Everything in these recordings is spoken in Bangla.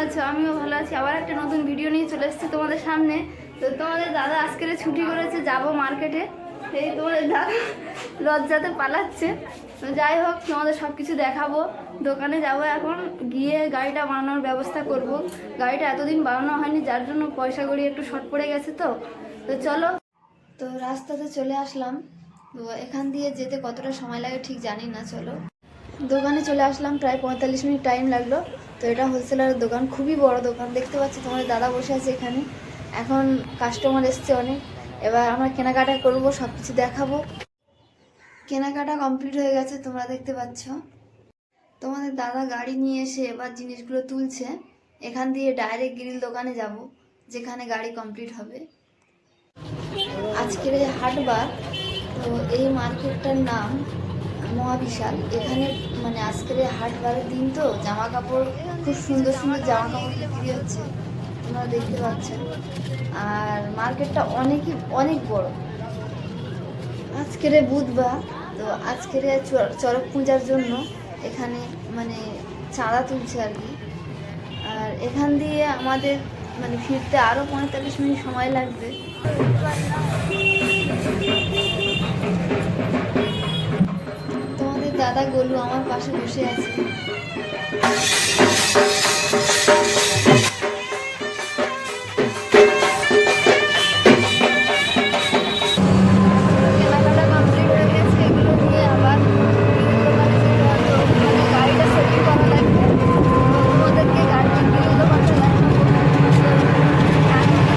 আছো? আমিও ভালো আছি। আবার একটা নতুন ভিডিও নিয়ে চলে এসেছি তোমাদের সামনে। তো তোমাদের দাদা আজকে ছুটি করেছে, যাব মার্কেটে। এই তোমাদের দাদা লজ্জাতে পালাচ্ছে। তো যাই হোক, তোমাদের সব কিছু দেখাবো। দোকানে যাব, এখন গিয়ে গাড়িটা বানানোর ব্যবস্থা করব। গাড়িটা এতদিন বানানো হয়নি, যার জন্য পয়সা কড়ি একটু শর্ট পড়ে গেছে। তো চলো। তো রাস্তাতে চলে আসলাম। তো এখান দিয়ে যেতে কতটা সময় লাগে ঠিক জানি না। চলো, দোকানে চলে আসলাম। প্রায় 45 মিনিট টাইম লাগলো। তো এটা হোলসেলারের দোকান, খুবই বড় দোকান। দেখতে পাচ্ছি তোমাদের দাদা বসে আছে এখানে। এখন কাস্টমার এসছে অনেক। এবার আমরা কেনাকাটা করব, সব কিছু দেখাবো। কেনাকাটা কমপ্লিট হয়ে গেছে, তোমরা দেখতে পাচ্ছ। তোমাদের দাদা গাড়ি নিয়ে এসে এবার জিনিসগুলো তুলছে। এখান দিয়ে ডাইরেক্ট গ্রিল দোকানে যাব, যেখানে গাড়ি কমপ্লিট হবে। আজকের হাটবার। তো এই মার্কেটটার নাম মহাবিশাল। এখানে মানে আজকের হাটবারের দিন, তো জামা কাপড়, খুব সুন্দর সুন্দর জামা কাপড় বিক্রি হচ্ছে, তোমরা দেখতে পাচ্ছ। আর মার্কেটটা অনেক বড়। আজকের বুধবার। তো আজকের চড়ক পূজার জন্য এখানে মানে চাঁদা তুলছে আর কি। আর এখান দিয়ে আমাদের মানে ফিরতে আরও 45 মিনিট সময় লাগবে। তোমাদের দাদা গোলু আমার পাশে বসে আছে। কেনাকাটা কমপ্লিট হয়ে গেছে, এগুলো নিয়ে আবার দোকানে যেতে হবে। ওখানে গাড়িটা সেটিং করা লাগবে। তোমাদেরকে গাড়িটা গ্রিল দোকানটা দেখাবো।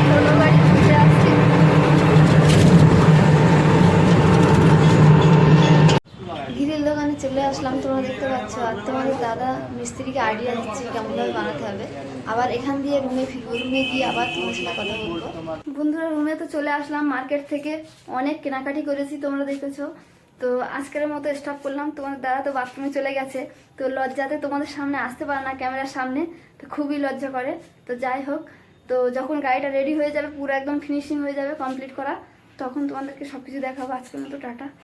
টোটো গাড়ি ঘুরতে আসছে। গ্রিল দোকানে চলে আসলাম, তোমরা দেখতে পাচ্ছ। আর তোমাদের দাদা মিস্ত্রিকে আইডিয়া দিচ্ছে কেমনভাবে বানাতে হবে। আবার এখান দিয়ে রুমে ফিরবো, রুমে গিয়ে আবার তোমার সাথে কথা বলবো। বন্ধুরা, রুমে তো চলে আসলাম। মার্কেট থেকে অনেক কেনাকাটি করেছি, তোমরা দেখেছো। তো আজকের মতো স্টপ করলাম। তোমাদের দাদা তো বাথরুমে চলে গেছে। তো লজ্জাতে তোমাদের সামনে আসতে পারে না, ক্যামেরার সামনে। তো খুবই লজ্জা করে। তো যাই হোক, তো যখন গাড়িটা রেডি হয়ে যাবে, পুরো একদম ফিনিশিং হয়ে যাবে, কমপ্লিট করা, তখন তোমাদেরকে সব কিছু দেখাবো। আজকের মতো টাটা।